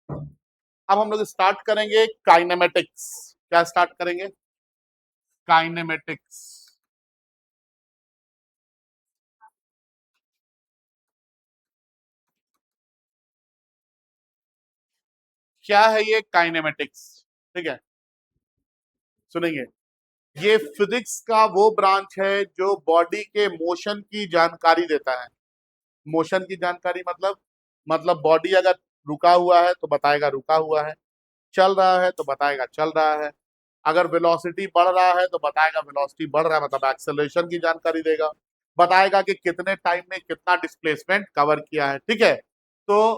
अब हम लोग स्टार्ट करेंगे काइनेमेटिक्स। क्या स्टार्ट करेंगे? काइनेमेटिक्स। क्या है ये काइनेमेटिक्स? ठीक है, सुनेंगे। ये फिजिक्स का वो ब्रांच है जो बॉडी के मोशन की जानकारी देता है। मोशन की जानकारी मतलब बॉडी अगर रुका हुआ है तो बताएगा रुका हुआ है, चल रहा है तो बताएगा चल रहा है, अगर वेलोसिटी बढ़ रहा है तो बताएगा वेलोसिटी बढ़ रहा है, मतलब एक्सेलरेशन की जानकारी देगा, बताएगा कि कितने टाइम में कितना डिस्प्लेसमेंट कवर किया है। ठीक है, तो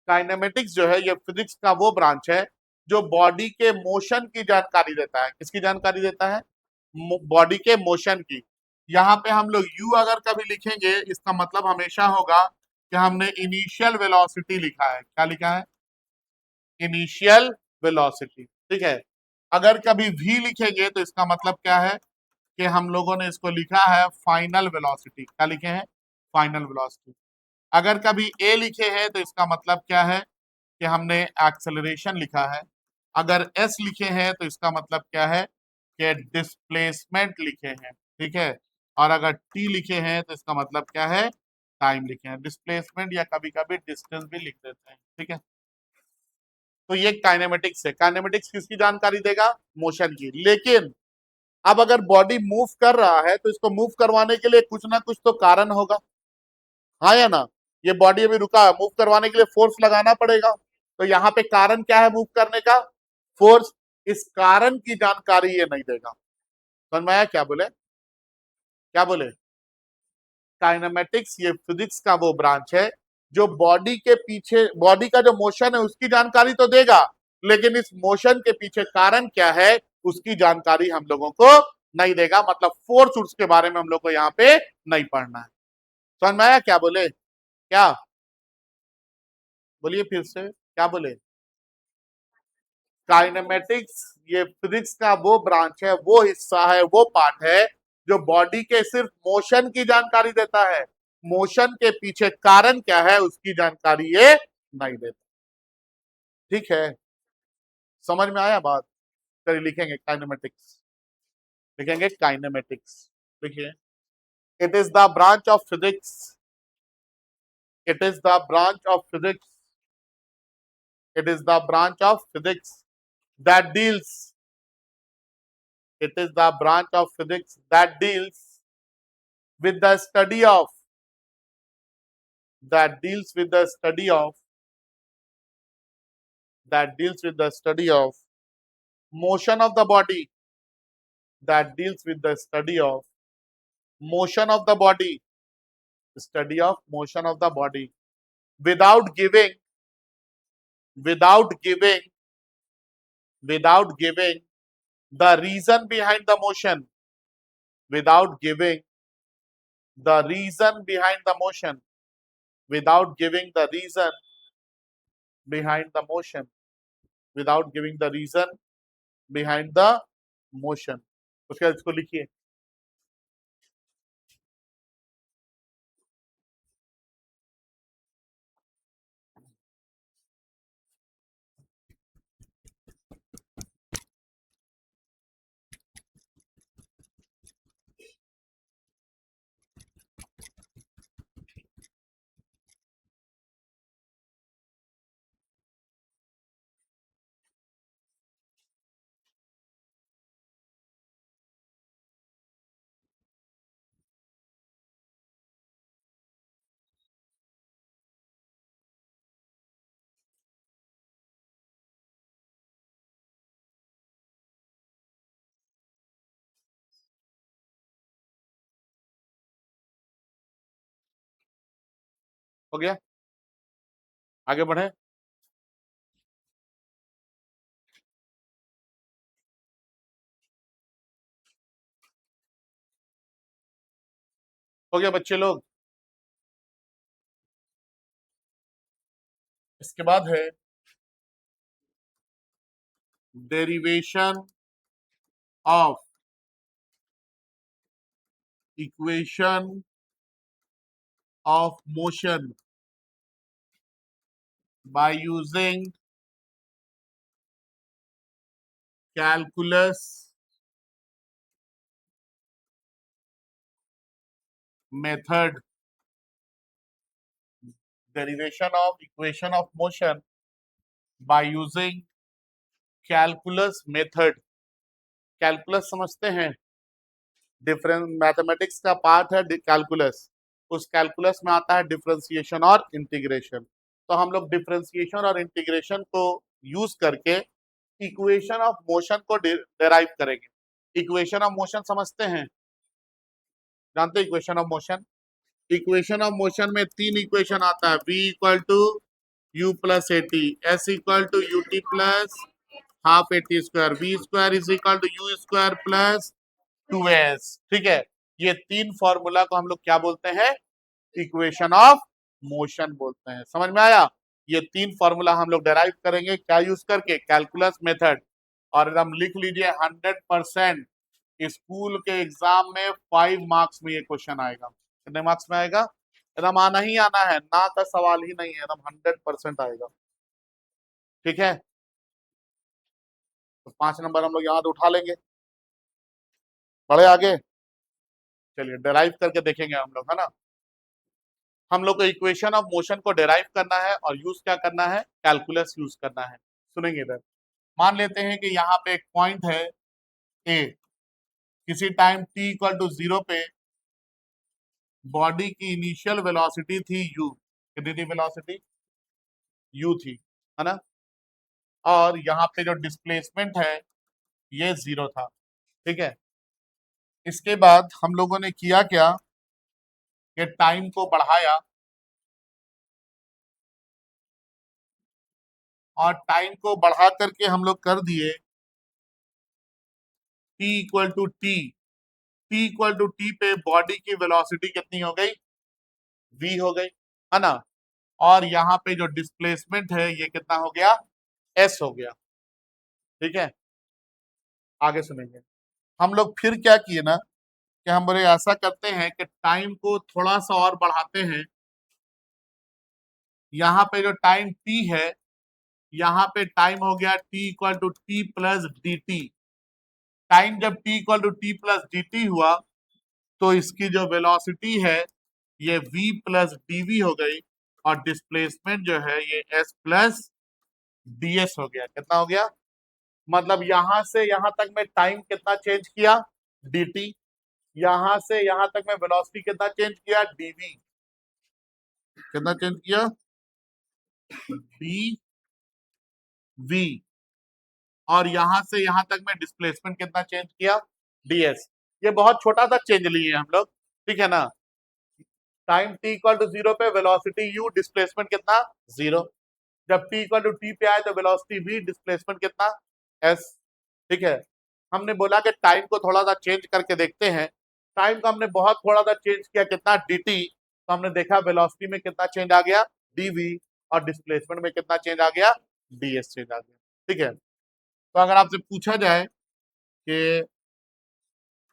काइनेमेटिक्स जो है ये फिजिक्स का वो ब्रांच है जो बॉडी के मोशन की जानकारी देता है। किसकी जानकारी देता है? बॉडी के मोशन की। यहाँ पे हम लोग यू अगर कभी लिखेंगे इसका मतलब हमेशा होगा कि हमने इनिशियल वेलोसिटी लिखा है। क्या लिखा है? Initial velocity. ठीक है, अगर कभी वी लिखेंगे तो इसका मतलब क्या है कि हम लोगों ने इसको लिखा है फाइनल वेलोसिटी। क्या लिखे हैं? Final velocity. अगर कभी ए लिखे हैं तो इसका मतलब क्या है कि हमने एक्सेलरेशन लिखा है। अगर एस लिखे हैं तो इसका मतलब क्या है कि डिस्प्लेसमेंट लिखे हैं। ठीक है, और अगर टी लिखे हैं तो इसका मतलब क्या है? टाइम लिखे हैं। डिस्प्लेसमेंट या कभी कभी डिस्टेंस भी लिख देते हैं। ठीक है, तो ये काइनेमेटिक्स है। काइनेमेटिक्स किसकी जानकारी देगा? मोशन की। लेकिन अब अगर बॉडी मूव कर रहा है तो इसको मूव करवाने के लिए कुछ ना कुछ तो कारण होगा, हाँ या ना? ये बॉडी अभी रुका है, मूव करवाने के लिए फोर्स लगाना पड़ेगा। तो यहाँ पे कारण क्या है मूव करने का? फोर्स। इस कारण की जानकारी ये नहीं देगा। समझ में आया? क्या बोले? क्या बोले? काइनेमेटिक्स ये फिजिक्स का वो ब्रांच है जो बॉडी के पीछे, बॉडी का जो मोशन है उसकी जानकारी तो देगा, लेकिन इस मोशन के पीछे कारण क्या है उसकी जानकारी हम लोगों को नहीं देगा। मतलब फोर्स उसके बारे में हम लोग को यहाँ पे नहीं पढ़ना है। समझ में आया? क्या बोले? क्या बोलिए फिर से, क्या बोले? काइनेमेटिक्स ये फिजिक्स का वो ब्रांच है, वो हिस्सा है, वो पार्ट है जो बॉडी के सिर्फ मोशन की जानकारी देता है। मोशन के पीछे कारण क्या है उसकी जानकारी ये नहीं देता। ठीक है, समझ में आया बात? चलिए लिखेंगे काइनेमेटिक्स। लिखेंगे काइनेमेटिक्स। देखिए, it is the branch of physics, it is the branch of physics, it is the branch of physics that deals, it is the branch of physics that deals with the study of, that deals with the study of, that deals with the study of motion of the body, that deals with the study of motion of the body, study of motion of the body, without giving, without giving, without giving the reason behind the motion, without giving the reason behind the motion, without giving the reason behind the motion, without giving the reason behind the motion। उसके बाद इसको लिखिए। हो गया? आगे बढ़े। हो गया बच्चे लोग? इसके बाद है derivation of equation of motion by using calculus method, derivation of equation of motion by using calculus method. calculus समझते हैं, डिफरेंस मैथमेटिक्स का पार्ट है कैलकुलस। उस कैलकुलस में आता है डिफरेंशिएशन और इंटीग्रेशन। तो हम लोग डिफरेंशिएशन और इंटीग्रेशन को यूज करके इक्वेशन ऑफ मोशन को डेराइव करेंगे। इक्वेशन ऑफ मोशन समझते हैं, जानते हैं equation of motion? Equation of motion में तीन इक्वेशन आता है, v equal to u plus a t, s equal to u t plus half a t square, v square is equal to u square plus 2s। ठीक है, ये तीन formula को हम लोग क्या बोलते हैं? इक्वेशन ऑफ मोशन बोलते हैं। समझ में आया? ये तीन फॉर्मूला हम लोग डेराइव करेंगे क्या यूज करके? Calculus method. और एकदम लिख लीजिए 100% स्कूल के एग्जाम में 5 मार्क्स में ये क्वेश्चन आएगा। कितने मार्क्स में आएगा? एकदम आना ही आना है, ना का सवाल ही नहीं है, एकदम 100% आएगा। ठीक है, तो 5 नंबर हम लोग यहाँ उठा लेंगे। बढ़े आगे, चलिए डेराइव करके देखेंगे हम लोग, है ना। हम लोग को इक्वेशन ऑफ मोशन को डेराइव करना है और यूज क्या करना है? कैलकुलस यूज करना है। सुनेंगे इधर, मान लेते हैं कि यहाँ पे एक पॉइंट है ए, किसी टाइम t इक्वल टू 0 पे बॉडी की इनिशियल वेलोसिटी थी u। कितनी थी वेलोसिटी? u थी, है ना। और यहाँ पे जो डिस्प्लेसमेंट है ये 0 था। ठीक है, इसके बाद हम लोगों ने किया क्या कि टाइम को बढ़ाया और टाइम को बढ़ा करके हम लोग कर दिए t equal to t. t equal to t पे बॉडी की वेलोसिटी कितनी हो गई? v हो गई, है ना। और यहाँ पे जो डिस्प्लेसमेंट है ये कितना हो गया? s हो गया। ठीक है, आगे सुनेंगे। हम लोग फिर क्या किए ना कि हम बोले ऐसा करते हैं कि टाइम को थोड़ा सा और बढ़ाते हैं। यहाँ पे जो टाइम t है, यहाँ पे टाइम हो गया t equal to t plus d t. Time जब t equal to t plus d t हुआ तो इसकी जो वेलोसिटी है ये v प्लस डी हो गई और डिस्प्लेसमेंट जो है ये s प्लस डी हो गया। कितना हो गया? मतलब यहां से यहां तक में टाइम कितना चेंज किया? dt। यहां से यहां तक में वेलोसिटी कितना चेंज किया? dv। कितना चेंज किया? dv। और यहां से यहां तक में डिस्प्लेसमेंट कितना चेंज किया? ds। ये बहुत छोटा सा चेंज लिए हम लोग, ठीक है ना। टाइम t इक्वल टू 0 पे वेलोसिटी u, डिस्प्लेसमेंट कितना? 0। जब t इक्वल टू टी पे आए तो वेलोसिटी v, डिस्प्लेसमेंट कितना? s। ठीक है, हमने बोला कि टाइम को थोड़ा सा चेंज करके देखते हैं। टाइम को हमने बहुत थोड़ा सा चेंज किया, कितना? dt। तो हमने देखा वेलोसिटी में कितना चेंज आ गया? dv। और डिस्प्लेसमेंट में कितना चेंज आ गया? ds चेंज आ गया। ठीक है, तो अगर आपसे पूछा जाए कि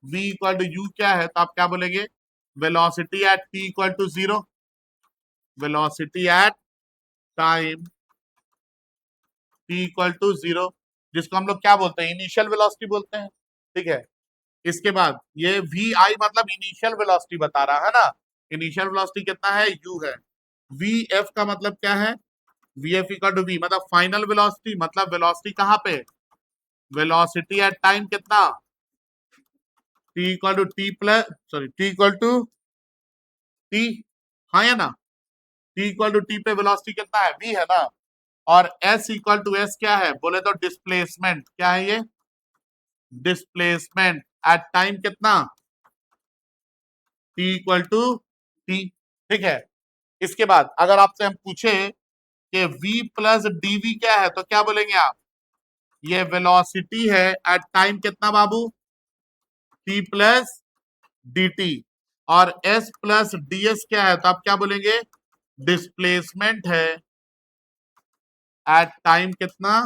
v इक्वल टू u क्या है तो आप क्या बोलेंगे? Velocity at t equal to 0। Velocity at time t equal to 0, जिसको हम लोग क्या बोलते हैं? इनिशियल वेलोसिटी बोलते हैं। ठीक है, इसके बाद ये वी आई मतलब इनिशियल वेलोसिटी बता रहा है ना। इनिशियल वेलोसिटी कितना है? u है। वी एफ का मतलब क्या है? V f equal to v मतलब फाइनल वेलोसिटी, मतलब वेलोसिटी कहाँ पे? वेलोसिटी एट टाइम कितना? t equal to t plus sorry t equal to t, हाँ या ना। t इक्वल टू टी पे वेलोसिटी कितना है? v है ना। और s इक्वल टू एस क्या है? बोले तो डिस्प्लेसमेंट। क्या है ये? डिस्प्लेसमेंट एट टाइम कितना? t equal to t. ठीक है, इसके बाद अगर आपसे हम पूछे कि v प्लस डीवी क्या है तो क्या बोलेंगे आप? ये वेलोसिटी है एट टाइम कितना बाबू? t plus d T. और s प्लस डी एस क्या है तो आप क्या बोलेंगे? डिस्प्लेसमेंट है एट टाइम कितना?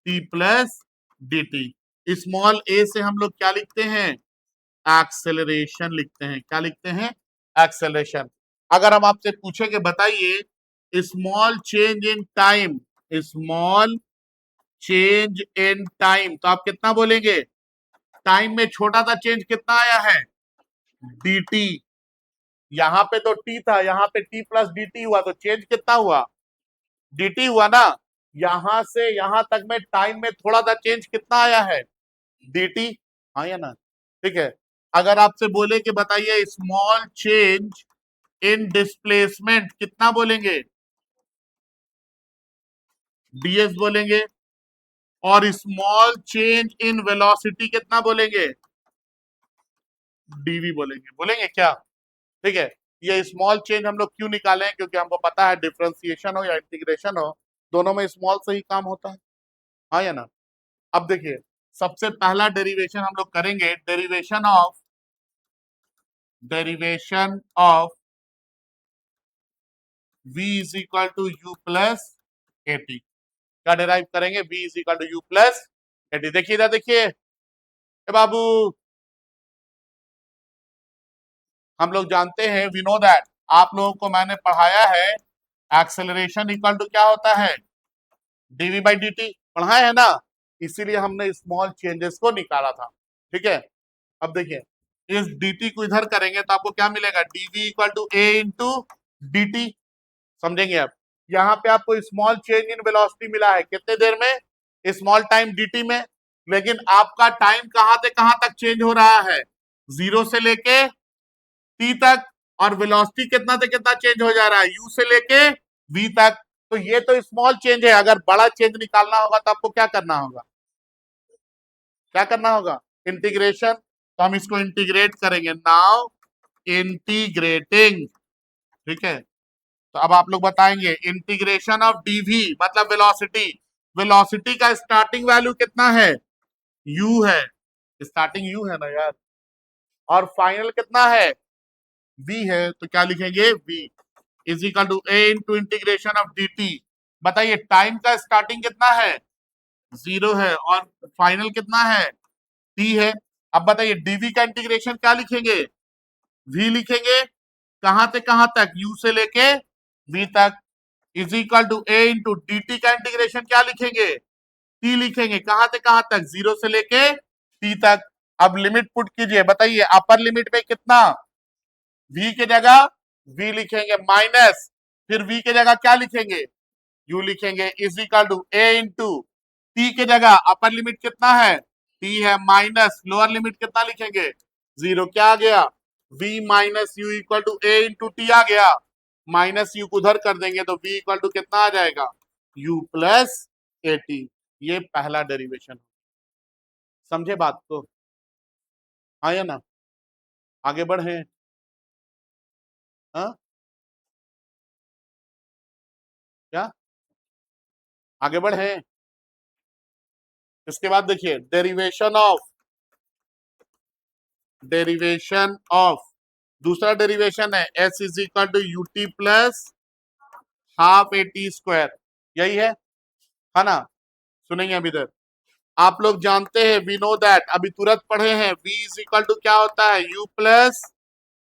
t plus d T. Small a से हम लोग क्या लिखते हैं? एक्सेलरेशन लिखते हैं। क्या लिखते हैं? एक्सेलरेशन। अगर हम आपसे पूछे कि बताइए small change in time, small change in time, तो आप कितना बोलेंगे? टाइम में छोटा सा चेंज कितना आया है? dt। यहां पे तो t था, यहां पे t प्लस dt हुआ, तो चेंज कितना हुआ? dt हुआ ना। यहां से यहां तक में टाइम में थोड़ा सा चेंज कितना आया है? dt। हाँ या ना? ठीक है। अगर आपसे बोले कि बताइए स्मॉल चेंज इन डिस्प्लेसमेंट, कितना बोलेंगे? ds बोलेंगे। और स्मॉल चेंज इन वेलोसिटी कितना बोलेंगे? dv बोलेंगे। बोलेंगे क्या? ठीक है। ये स्मॉल चेंज हम लोग क्यों निकाले हैं? क्योंकि हमको पता है डिफरेंशिएशन हो या इंटीग्रेशन हो, दोनों में स्मॉल से ही काम होता है। हाँ या ना? अब देखिए, सबसे पहला डेरिवेशन हम लोग करेंगे, derivation of v is equal to u plus a t. क्या डेराइव करेंगे? v is equal to u plus a t. देखिए इधर देखिए, ए बाबू, हम लोग जानते हैं, वी नो दैट, आप लोगों को मैंने पढ़ाया है, एक्सेलरेशन इक्वल टू क्या होता है? dv by dt। पढ़ाया है ना? इसीलिए हमने स्मॉल चेंजेस को निकाला था। ठीक है। अब देखिए, इस dt को इधर करेंगे तो आपको क्या मिलेगा? dv equal to a into dt। समझेंगे आप? यहाँ पे आपको स्मॉल चेंज इन वेलोसिटी मिला है, कितने देर में? स्मॉल टाइम dt में। लेकिन आपका टाइम कहां से कहां तक चेंज हो रहा है? 0 से लेके t तक। और वेलोसिटी कितना से कितना चेंज हो जा रहा है? u से लेके v तक। तो ये तो स्मॉल चेंज है। अगर बड़ा चेंज निकालना होगा तो आपको क्या करना होगा? क्या करना होगा? इंटीग्रेशन। तो हम इसको इंटीग्रेट करेंगे नाउ, इंटीग्रेटिंग। ठीक है। तो अब आप लोग बताएंगे इंटीग्रेशन ऑफ dv मतलब वेलोसिटी। वेलोसिटी का स्टार्टिंग वैल्यू कितना है? u है। स्टार्टिंग u है ना यार। और फाइनल कितना है? v है। तो क्या लिखेंगे? v is equal to a into integration of dt। बताइए टाइम का स्टार्टिंग कितना है? 0 है। और फाइनल कितना है? t है। अब बताइए dv का इंटीग्रेशन क्या लिखेंगे? v लिखेंगे। कहां से कहां तक? u से लेके v तक। Is equal to a into d t का इंटीग्रेशन क्या लिखेंगे? t लिखेंगे। कहां से कहां तक? 0 से लेके t तक। अब लिमिट पुट कीजिए। बताइए अपर लिमिट में कितना? v के जगह v लिखेंगे माइनस, फिर v के जगह क्या लिखेंगे? u लिखेंगे। Is equal to a into t के जगह अपर लिमिट कितना है? t है माइनस, लोअर लिमिट कितना लिखेंगे? 0। क्या आ गया? v minus u equal to a into t आ गया। माइनस यू को उधर कर देंगे तो v इक्वल टू कितना आ जाएगा? u plus eighty. ये पहला डेरिवेशन। समझे बात को? हाँ या ना? आगे बढ़े। हाँ, क्या? आगे बढ़े। इसके बाद देखिए डेरिवेशन ऑफ दूसरा डेरिवेशन है s is equal to u t plus half a t square. यही है ना? सुनेंगे अभी इधर। आप लोग जानते हैं, वी नो दैट, अभी तुरंत पढ़े हैं, v इज इक्वल टू क्या होता है? u plus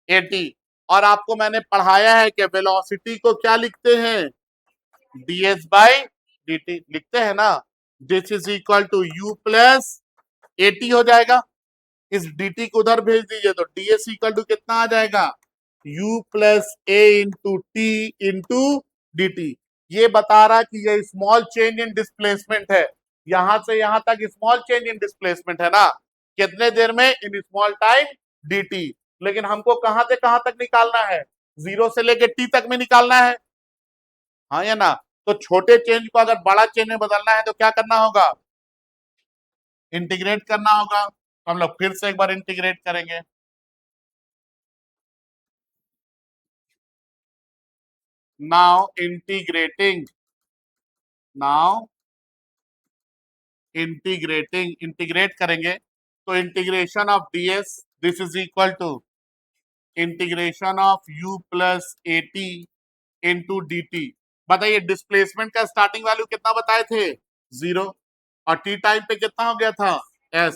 eighty. और आपको मैंने पढ़ाया है कि वेलोसिटी को क्या लिखते हैं? ds बाई dt लिखते हैं ना। This is equal to u plus a t हो जाएगा। इस dt को उधर भेज दीजिए तो ds इक्वल टू कितना आ जाएगा? u plus a into T into d T. ये बता रहा है कि ये स्मॉल चेंज इन डिस्प्लेसमेंट है। यहां से यहां तक स्मॉल चेंज इन डिस्प्लेसमेंट है ना। कितने देर में? In small time dt। लेकिन हमको कहां से कहां तक निकालना है? 0 से लेके t तक में निकालना है। हाँ या ना? तो छोटे चेंज को अगर बड़ा चेंज में बदलना है तो क्या करना होगा? इंटीग्रेट करना होगा। तो हम लोग फिर से एक बार इंटीग्रेट करेंगे। नाउ इंटीग्रेटिंग, नाउ इंटीग्रेट करेंगे तो integration of ds this is equal to integration of u plus a t into d t. बताइए डिस्प्लेसमेंट का स्टार्टिंग वैल्यू कितना बताए थे? 0। और t टाइम पे कितना हो गया था? s।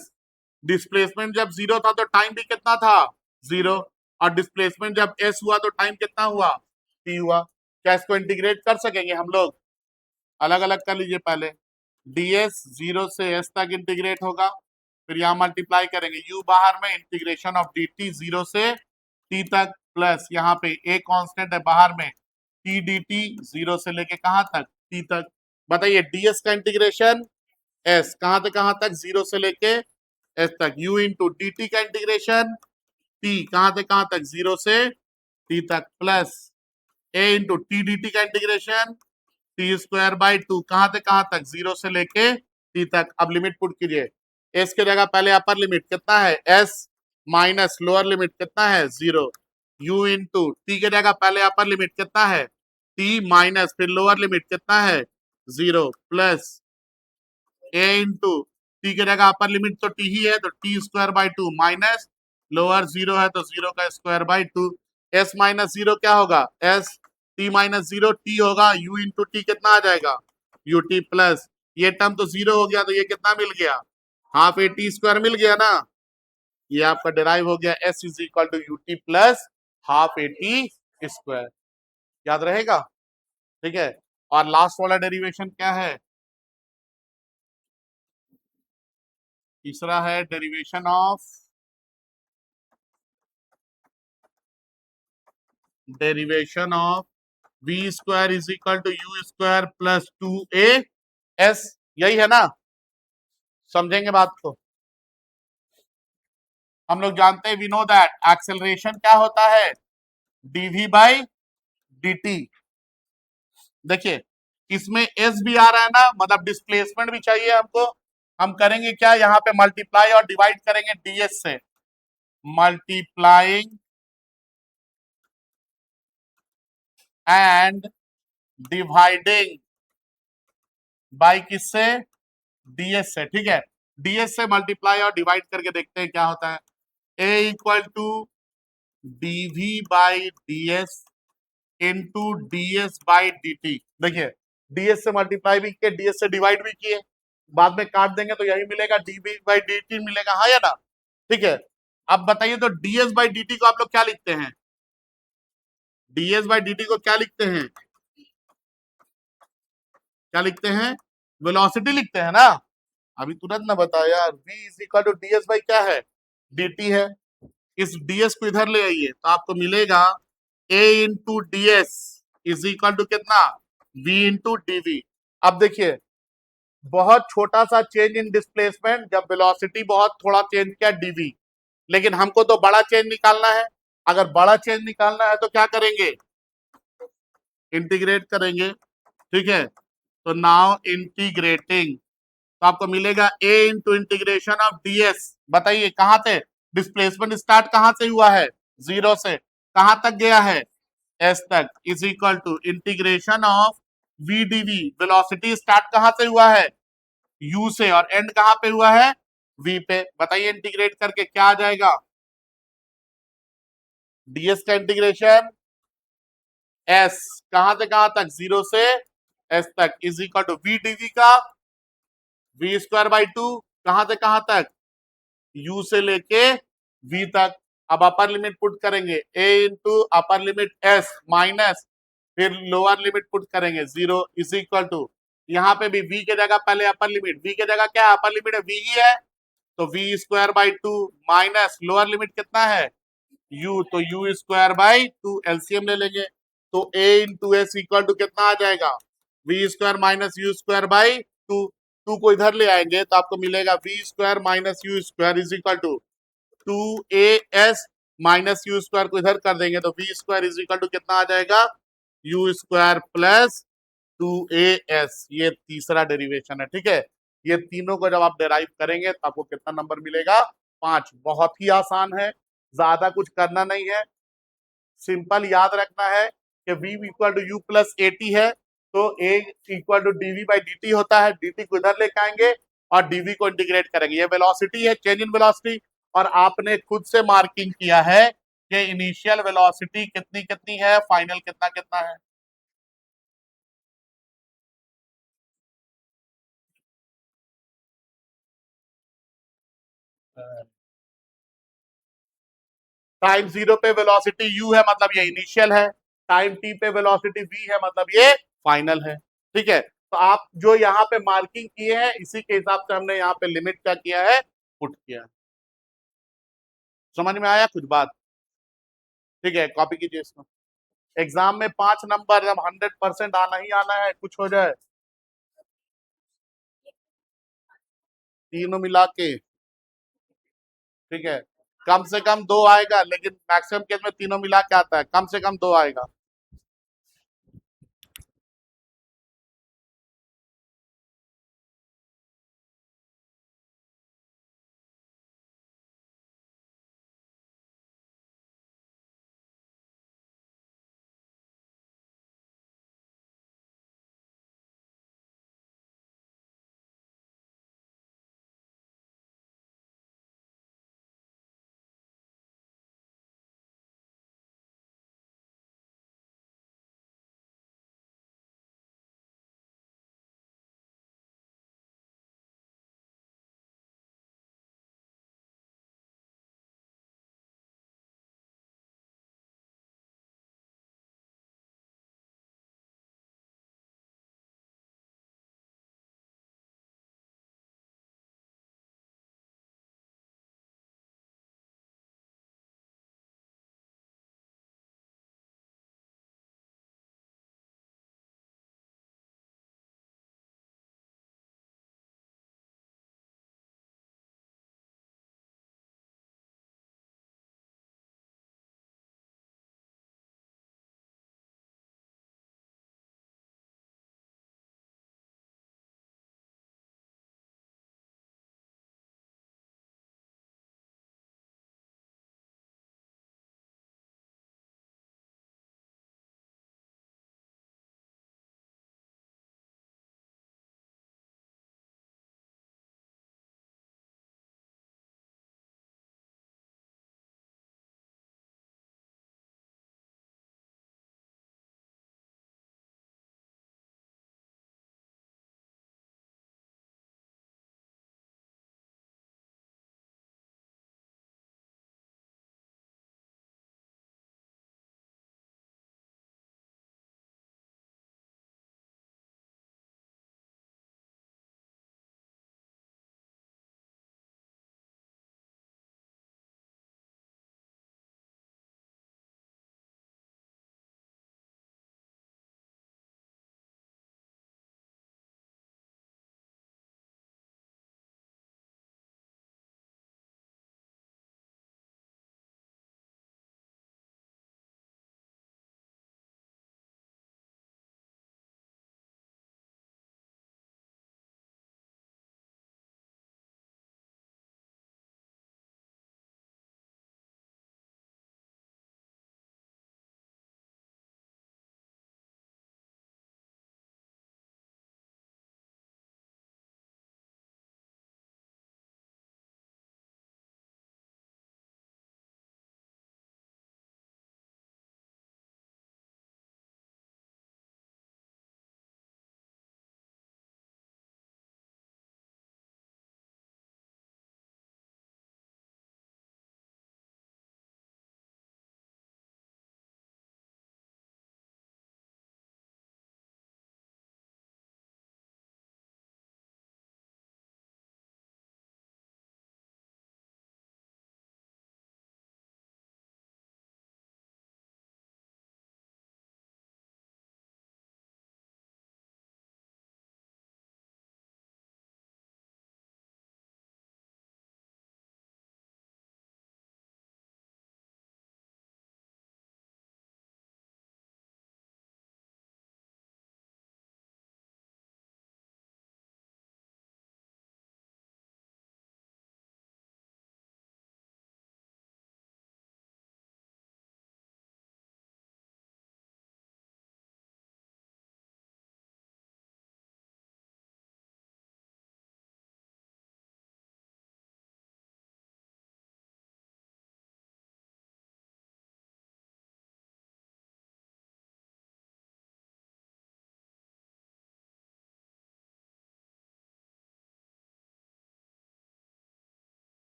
डिस्प्लेसमेंट जब 0 था तो टाइम भी कितना था? 0। और डिस्प्लेसमेंट जब s हुआ तो टाइम कितना हुआ? t हुआ। क्या इसको इंटीग्रेट कर सकेंगे हम लोग? अलग अलग कर लीजिए पहले। ds 0 से s तक इंटीग्रेट होगा, फिर यहाँ मल्टीप्लाई करेंगे, u बाहर में, इंटीग्रेशन ऑफ dt 0 से t तक, प्लस यहाँ पे a कांस्टेंट है बाहर में, t dt 0 से लेके कहां तक, t तक। बताइए ds का इंटीग्रेशन s कहां से कहां तक, 0 से लेके s तक, u इंटू dt का इंटीग्रेशन t कहां से कहां तक, 0 से t तक, plus a into T D t का इंटीग्रेशन टी स्क्वायर बाई 2 कहां से कहां तक, 0 से लेके t तक। अब लिमिट पुट कीजिए, s के जगह पहले अपर लिमिट कितना है, s माइनस लोअर लिमिट कितना है, 0, u इंटू t के जगह पहले अपर लिमिट कितना है, t माइनस फिर लोअर लिमिट कितना है, 0, प्लस a इंटू टी के जगह अपर लिमिट तो t ही है तो T square by 2 minus lower 0 है तो 0 का स्क्वायर बाई 2, s माइनस 0 क्या होगा, s t माइनस 0 t होगा, u इंटू टी कितना आ जाएगा, ut प्लस ये टर्म तो 0 हो गया तो ये कितना मिल गया, हाफ ए टी स्क्वायर मिल गया ना, ये आपका डिराइव हो गया s is equal to u t plus half a t square. याद रहेगा, ठीक है। और लास्ट वाला डेरिवेशन क्या है, तीसरा है derivation of v square is equal to u square plus 2a s, यही है ना, समझेंगे बात को। हम लोग जानते हैं, वी नो दैट एक्सेलरेशन क्या होता है, dv बाई dt। देखिए इसमें s भी आ रहा है ना, मतलब डिस्प्लेसमेंट भी चाहिए हमको, हम करेंगे क्या, यहाँ पे मल्टीप्लाई और डिवाइड करेंगे ds से, मल्टीप्लाइंग एंड डिवाइडिंग बाई किससे, ds से, ठीक है। ds से मल्टीप्लाई और डिवाइड करके देखते हैं क्या होता है, a equal to dv by ds into ds by dt। देखिए ds से मल्टीप्लाई भी किए, ds से डिवाइड भी किए, बाद में काट देंगे तो यही मिलेगा, dv बाई dt मिलेगा, हाँ या ना, ठीक है। अब बताइए तो ds बाई dt को आप लोग क्या लिखते हैं, ds बाई dt को क्या लिखते हैं, क्या लिखते हैं, वेलोसिटी लिखते हैं ना, अभी तुरंत ना बताओ यार, v is equal to ds by क्या है, dt है। इस ds को इधर ले आइए तो आपको मिलेगा a into d s is equal to कितना, v इंटू dv। अब देखिए बहुत छोटा सा चेंज इन डिस्प्लेसमेंट, जब वेलोसिटी बहुत थोड़ा चेंज किया dv, लेकिन हमको तो बड़ा चेंज निकालना है, अगर बड़ा चेंज निकालना है तो क्या करेंगे, इंटीग्रेट करेंगे, ठीक है। तो नाउ इंटीग्रेटिंग तो आपको मिलेगा a into integration of ds। बताइए कहां से डिस्प्लेसमेंट स्टार्ट कहां से हुआ है, 0 से कहां तक गया है, s तक, is equal to integration of v dv, velocity start कहां से हुआ है, u से, और एंड कहां पे हुआ है, v पे। बताइए इंटीग्रेट करके क्या आ जाएगा, ds का इंटीग्रेशन s कहां से कहां तक, 0 से s तक, is equal to v dv का v स्क्वायर बाई 2 कहां से कहां तक, u से लेके v तक। अब अपर लिमिट पुट करेंगे, a into upper limit s minus फिर लोअर लिमिट पुट करेंगे 0 इज इक्वल टू, यहाँ पे भी v के जगह पहले अपर लिमिट, v के जगह क्या है, अपर लिमिट है v ही है तो v square by 2 minus lower limit कितना है u, तो u स्क्वायर बाई 2 एलसीएम ले लेंगे तो a into s equal to कितना आ जाएगा, v square minus u square by 2, 2 को इधर ले आएंगे तो आपको मिलेगा v square minus u square is equal to 2as minus u square को इधर कर देंगे तो v square is equal to कितना आ जाएगा, यू स्क्वायर प्लस 2as। ये तीसरा डेरिवेशन है, ठीक है। ये तीनों को जब आप डेराइव करेंगे तो आपको कितना नंबर मिलेगा, 5। बहुत ही आसान है, ज्यादा कुछ करना नहीं है, सिंपल याद रखना है कि v equal to u plus a t है तो a equal to d v by d t होता है, dt को इधर लेके आएंगे और dv को इंटीग्रेट करेंगे, ये वेलोसिटी है, चेंज इन वेलोसिटी। और आपने खुद से मार्किंग किया है कि इनिशियल वेलोसिटी कितनी कितनी है, फाइनल कितना कितना है। टाइम 0 पे वेलोसिटी u है मतलब ये इनिशियल है, टाइम t पे वेलोसिटी v है मतलब ये फाइनल है, ठीक है। तो आप जो यहाँ पे मार्किंग किए हैं इसी के हिसाब से हमने यहाँ पे लिमिट क्या किया है, पुट किया है। समझ में आया कुछ बात? ठीक है, कॉपी कीजिए इसको। एग्जाम में 5 नंबर, अब 100% आना ही आना है, कुछ हो जाए तीनों मिला के। ठीक है, कम से कम 2 आएगा, लेकिन मैक्सिमम केस में तीनों मिला के आता है, कम से कम 2 आएगा।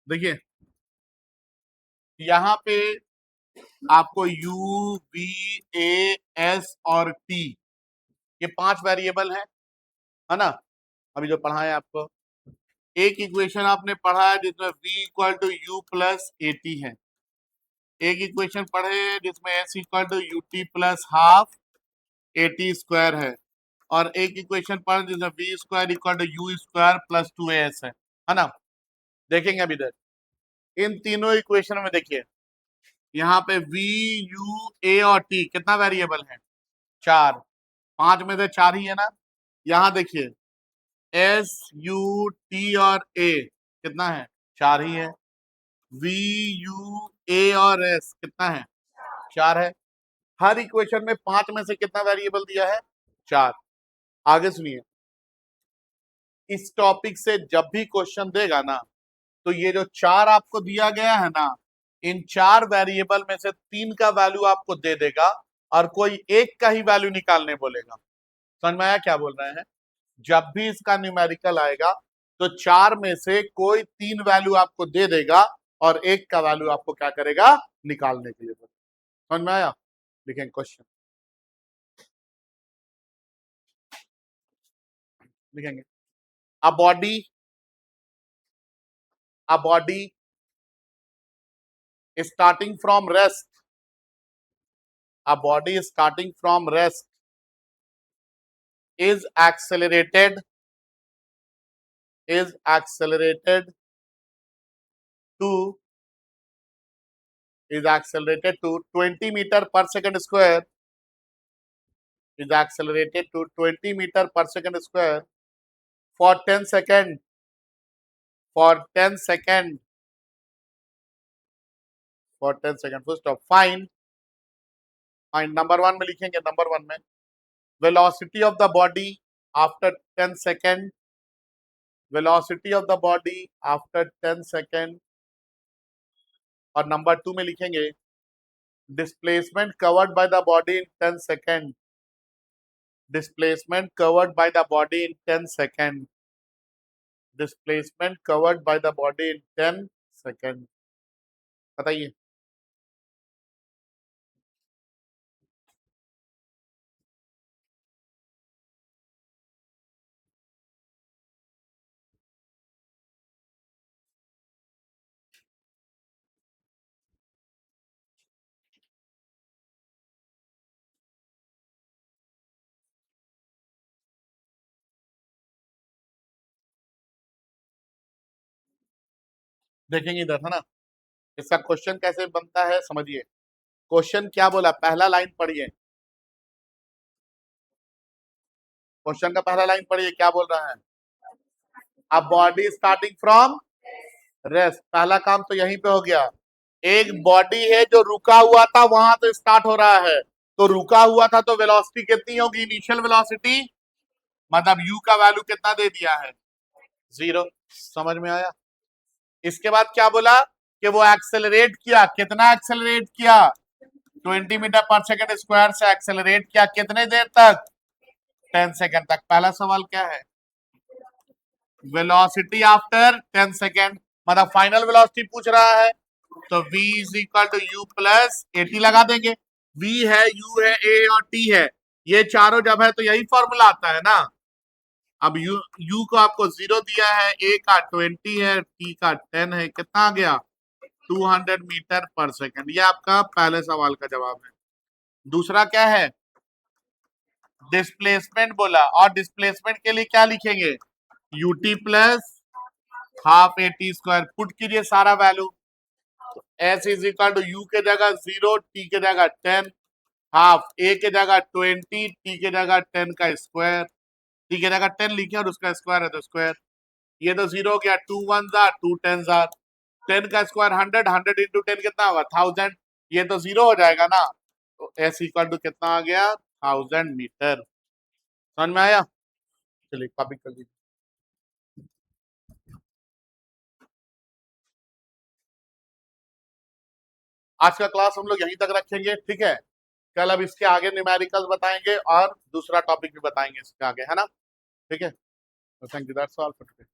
देखिए यहाँ पे आपको U, V, A, S और T ये 5 वेरिएबल है ना। अभी जो पढ़ा है आपको, एक इक्वेशन आपने पढ़ा है जिसमें V equal to U plus AT है, एक इक्वेशन पढ़े जिसमें S equal to UT plus half AT square है, और एक इक्वेशन पढ़ जिसमें V square equal to U square plus 2AS है ना। देखेंगे अभी इधर इन तीनों इक्वेशन में, देखिए यहाँ पे V, U, A और T कितना वेरिएबल है, 4, 5 में से 4 ही है ना। यहाँ देखिए S, U, T और A कितना है, 4 ही है। V, U, A और S कितना है, 4 है। हर इक्वेशन में 5 में से कितना वेरिएबल दिया है, 4। आगे सुनिए, इस टॉपिक से जब भी क्वेश्चन देगा ना, तो ये जो 4 आपको दिया गया है ना, इन 4 वेरिएबल में से 3 का वैल्यू आपको दे देगा और कोई एक का ही वैल्यू निकालने बोलेगा। समझ में आया क्या बोल रहे हैं। जब भी इसका न्यूमेरिकल आएगा तो 4 में से कोई 3 वैल्यू आपको दे देगा और एक का वैल्यू आपको क्या करेगा, निकालने के लिए बोलेगा। समझ में आया। लिखेंगे क्वेश्चन, लिखेंगे a body starting from rest, a body starting from rest is accelerated to 20 meter per second square, is accelerated to 20 meter per second square for 10 second, for 10 second, for 10 second full stop। find number 1 में लिखेंगे, number 1 में velocity of the body after 10 second, velocity of the body after 10 second। और number 2 में लिखेंगे displacement covered by the body in 10 second, displacement covered by the body in 10 second, displacement covered by the body in 10 second। बताइए। देखेंगे इधर है ना, इसका question कैसे बनता है समझिए। क्वेश्चन क्या बोला, पहला लाइन पढ़िए, क्वेश्चन का पहला लाइन पढ़िए, क्या बोल रहा है, a body starting from rest. पहला काम तो यहीं पे हो गया। एक बॉडी है जो रुका हुआ था, वहां तो स्टार्ट हो रहा है, तो रुका हुआ था तो वेलोसिटी कितनी होगी, इनिशियल वेलोसिटी, मतलब u का वैल्यू कितना दे दिया है, 0। समझ में आया। इसके बाद क्या बोला कि वो एक्सेलरेट किया, कितना एक्सेलरेट किया, 20 मीटर पर सेकंड स्क्वायर से एक्सेलरेट किया, कितने देर तक, 10 सेकंड तक। पहला सवाल क्या है, वेलोसिटी आफ्टर 10 सेकंड, मतलब फाइनल वेलोसिटी पूछ रहा है, तो v is equal to u plus AT लगा देंगे। v है, u है, a और t है, ये चारों जब है तो यही फॉर्मूला आता है ना। अब u को आपको 0 दिया है, a का 20 है, t का 10 है, कितना आ गया, 200 मीटर पर सेकंड। ये आपका पहले सवाल का जवाब है। दूसरा क्या है, डिस्प्लेसमेंट बोला, और डिस्प्लेसमेंट के लिए क्या लिखेंगे, ut plus half AT square. Put कीजिए सारा value, S is equal to u के जगह 0, t के जगह 10, हाफ a के जगह 20, t के जगह 10 का स्क्वायर, t के जगह 10 लिखे और उसका स्क्वायर है तो स्क्वायर। ये तो 0 हो गया, 2 1 जार 2 10 जार, 10 का स्क्वायर 100, 100 इंटू 10 कितना होगा, 1000। ये तो 0 हो जाएगा ना, तो S इक्वल टू कितना आ गया, 1000 मीटर। समझ में आया। चलिए कॉपी कर लीजिए। आज का क्लास हम लोग यहीं तक रखेंगे, ठीक है। कल अब इसके आगे न्यूमेरिकल्स बताएंगे और दूसरा टॉपिक भी बताएंगे इसके आगे, है ना। ठीक है, thank you, that's all for today.